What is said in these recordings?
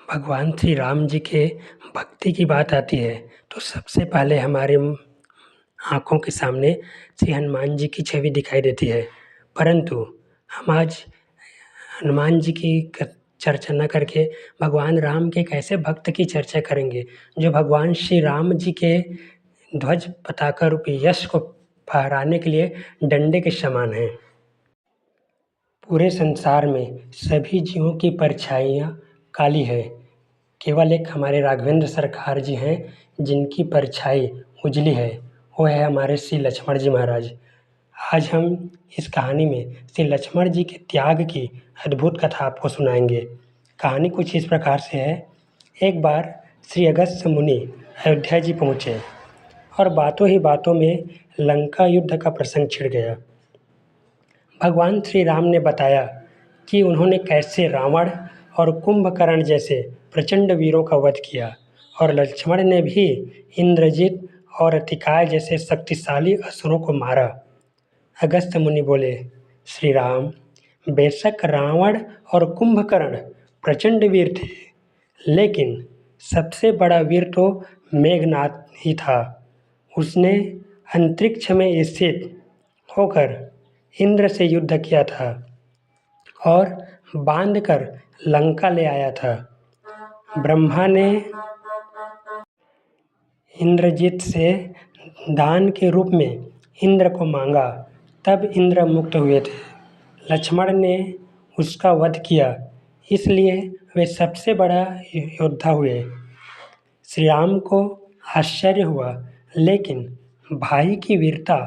भगवान श्री राम जी के भक्ति की बात आती है तो सबसे पहले हमारे आँखों के सामने श्री हनुमान जी की छवि दिखाई देती है। परंतु हम आज हनुमान जी की चर्चा न करके भगवान राम के एक ऐसे भक्त की चर्चा करेंगे जो भगवान श्री राम जी के ध्वज पताका रूपी यश को फहराने के लिए डंडे के समान हैं। पूरे संसार में सभी जीवों की परछाइयाँ काली है, केवल एक हमारे राघवेंद्र सरकार जी हैं जिनकी परछाई उजली है, वो है हमारे श्री लक्ष्मण जी महाराज। आज हम इस कहानी में श्री लक्ष्मण जी के त्याग की अद्भुत कथा आपको सुनाएंगे। कहानी कुछ इस प्रकार से है। एक बार श्री अगस्त्य मुनि अयोध्या जी पहुँचे और बातों ही बातों में लंका युद्ध का प्रसंग छिड़ गया। भगवान श्री राम ने बताया कि उन्होंने कैसे रावण और कुंभकर्ण जैसे प्रचंड वीरों का वध किया और लक्ष्मण ने भी इंद्रजित और अतिकाय जैसे शक्तिशाली असुरों को मारा। अगस्त्य मुनि बोले, श्री राम, बेशक रावण और कुंभकर्ण प्रचंड वीर थे, लेकिन सबसे बड़ा वीर तो मेघनाद ही था। उसने अंतरिक्ष में स्थित होकर इंद्र से युद्ध किया था और बांधकर लंका ले आया था। ब्रह्मा ने इंद्रजित से दान के रूप में इंद्र को मांगा, तब इंद्र मुक्त हुए थे। लक्ष्मण ने उसका वध किया, इसलिए वे सबसे बड़ा योद्धा हुए। श्री राम को आश्चर्य हुआ, लेकिन भाई की वीरता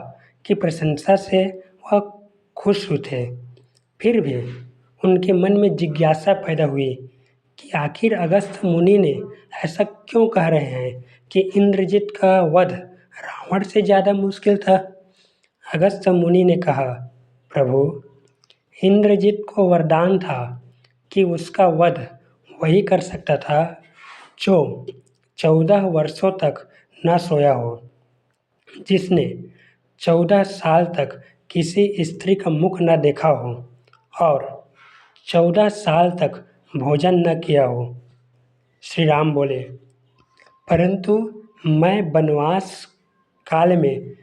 की प्रशंसा से वह खुश थे। फिर भी उनके मन में जिज्ञासा पैदा हुई कि आखिर अगस्त्य मुनि ने ऐसा क्यों कह रहे हैं कि इंद्रजित का वध रावण से ज़्यादा मुश्किल था। अगस्त्य मुनि ने कहा, प्रभु, इंद्रजित को वरदान था कि उसका वध वही कर सकता था जो 14 वर्षों तक न सोया हो, जिसने 14 साल तक किसी स्त्री का मुख न देखा हो और 14 साल तक भोजन न किया हो। श्री राम बोले, परंतु मैं वनवास काल में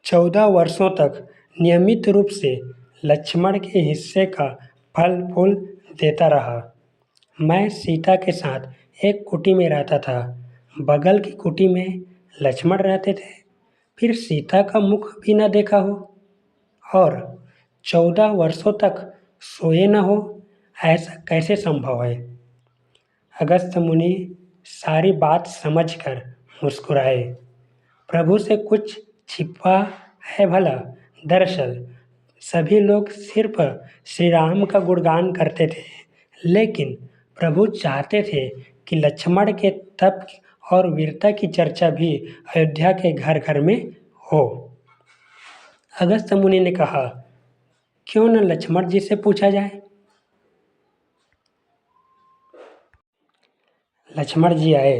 14 वर्षों तक नियमित रूप से लक्ष्मण के हिस्से का फल फूल देता रहा। मैं सीता के साथ एक कुटी में रहता था, बगल की कुटी में लक्ष्मण रहते थे, फिर सीता का मुख भी न देखा हो और 14 वर्षों तक सोए न हो, ऐसा कैसे संभव है। अगस्त्य मुनि सारी बात समझकर मुस्कुराए। प्रभु से कुछ छिपा है भला। दरअसल सभी लोग सिर्फ श्री राम का गुणगान करते थे, लेकिन प्रभु चाहते थे कि लक्ष्मण के तप और वीरता की चर्चा भी अयोध्या के घर घर में हो। अगस्त्य मुनि ने कहा, क्यों न लक्ष्मण जी से पूछा जाए। लक्ष्मण जी आए।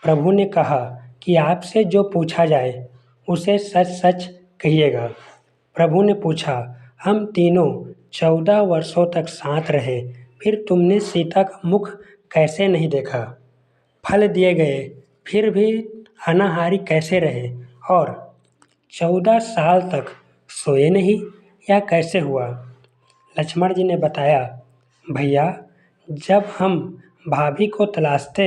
प्रभु ने कहा कि आपसे जो पूछा जाए उसे सच सच कहिएगा। प्रभु ने पूछा, हम तीनों 14 वर्षों तक साथ रहे, फिर तुमने सीता का मुख कैसे नहीं देखा। फल दिए गए फिर भी अनाहारी कैसे रहे और 14 साल तक सोए नहीं, या कैसे हुआ। लक्ष्मण जी ने बताया, भैया, जब हम भाभी को तलाशते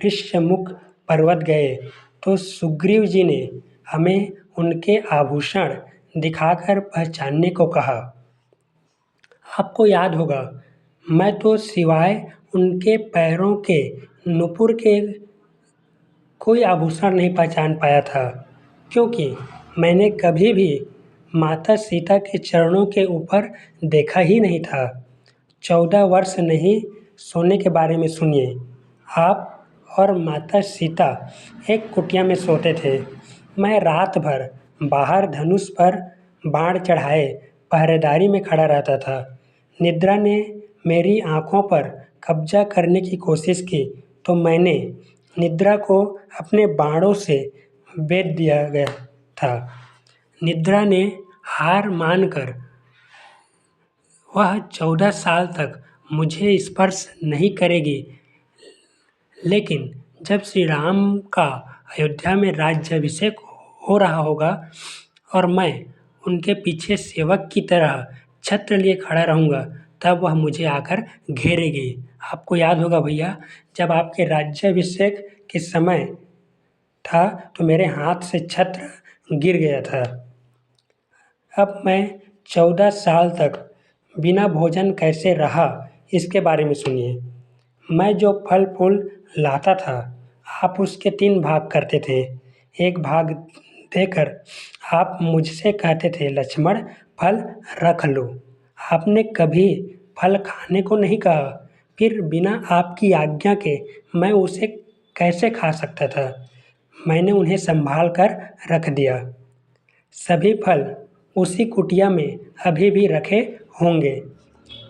ऋष्यमुख पर्वत गए तो सुग्रीव जी ने हमें उनके आभूषण दिखाकर पहचानने को कहा। आपको याद होगा, मैं तो सिवाय उनके पैरों के नुपुर के कोई आभूषण नहीं पहचान पाया था, क्योंकि मैंने कभी भी माता सीता के चरणों के ऊपर देखा ही नहीं था। 14 वर्ष नहीं सोने के बारे में सुनिए। आप और माता सीता एक कुटिया में सोते थे। मैं रात भर बाहर धनुष पर बाण चढ़ाए पहरेदारी में खड़ा रहता था। निद्रा ने मेरी आँखों पर कब्जा करने की कोशिश की तो मैंने निद्रा को अपने बाणों से बेध दिया गया था। निद्रा ने हार मानकर वह 14 साल तक मुझे स्पर्श नहीं करेगी, लेकिन जब श्री राम का अयोध्या में राज्याभिषेक हो रहा होगा और मैं उनके पीछे सेवक की तरह छत्र लिए खड़ा रहूँगा, तब वह मुझे आकर घेरेगी। आपको याद होगा भैया, जब आपके राज्याभिषेक के समय था तो मेरे हाथ से छत्र गिर गया था। अब मैं 14 साल तक बिना भोजन कैसे रहा, इसके बारे में सुनिए। मैं जो फल फूल लाता था, आप उसके 3 भाग करते थे। एक भाग देकर आप मुझसे कहते थे, लक्ष्मण फल रख लो। आपने कभी फल खाने को नहीं कहा। फिर बिना आपकी आज्ञा के मैं उसे कैसे खा सकता था? मैंने उन्हें संभाल कर रख दिया। सभी फल उसी कुटिया में अभी भी रखे होंगे।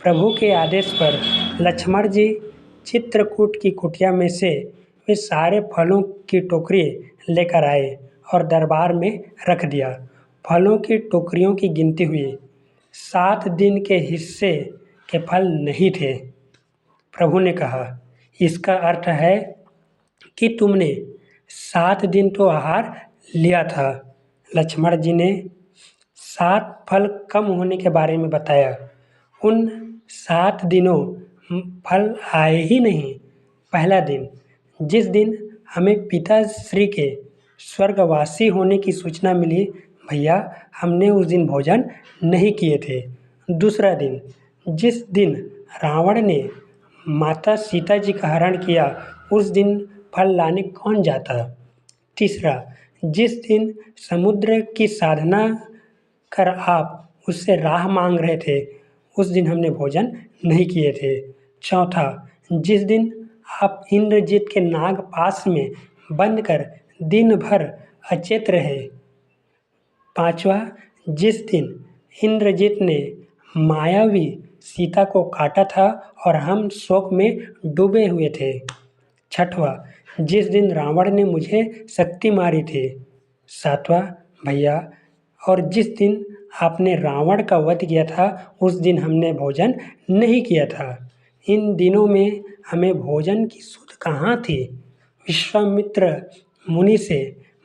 प्रभु के आदेश पर लक्ष्मण जी चित्रकूट की कुटिया में से वे सारे फलों की टोकरी लेकर आए और दरबार में रख दिया। फलों की टोकरियों की गिनती हुई, 7 दिन के हिस्से के फल नहीं थे। प्रभु ने कहा, इसका अर्थ है कि तुमने 7 दिन तो आहार लिया था। लक्ष्मण जी ने 7 फल कम होने के बारे में बताया। उन 7 दिनों फल आए ही नहीं। पहला दिन, जिस दिन हमें पिताश्री के स्वर्गवासी होने की सूचना मिली, भैया हमने उस दिन भोजन नहीं किए थे। दूसरा दिन, जिस दिन रावण ने माता सीता जी का हरण किया, उस दिन फल लाने कौन जाता? तीसरा, जिस दिन समुद्र की साधना कर आप उससे राह मांग रहे थे, उस दिन हमने भोजन नहीं किए थे। चौथा, जिस दिन आप इंद्रजीत के नाग पास में बंद कर दिन भर अचेत रहे। पांचवा, जिस दिन इंद्रजीत ने मायावी सीता को काटा था और हम शोक में डूबे हुए थे। छठवां, जिस दिन रावण ने मुझे शक्ति मारी थी। सातवां भैया, और जिस दिन आपने रावण का वध किया था, उस दिन हमने भोजन नहीं किया था। इन दिनों में हमें भोजन की सुध कहाँ थी? विश्वामित्र मुनि से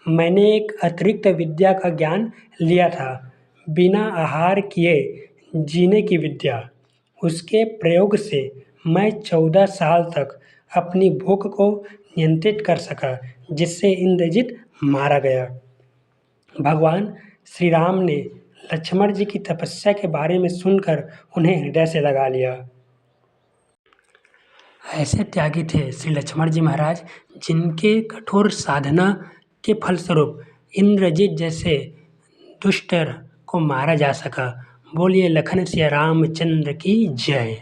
मैंने एक अतिरिक्त विद्या का ज्ञान लिया था, बिना आहार किए जीने की विद्या। उसके प्रयोग से मैं 14 साल तक अपनी भूख को नियंत्रित कर सका, जिससे इंद्रजित मारा गया। भगवान श्री राम ने लक्ष्मण जी की तपस्या के बारे में सुनकर उन्हें हृदय से लगा लिया। ऐसे त्यागी थे श्री लक्ष्मण जी महाराज, जिनके कठोर साधना के फलस्वरूप इंद्रजित जैसे दुष्ट को मारा जा सका। बोलिए लखन सिया रामचंद्र की जय।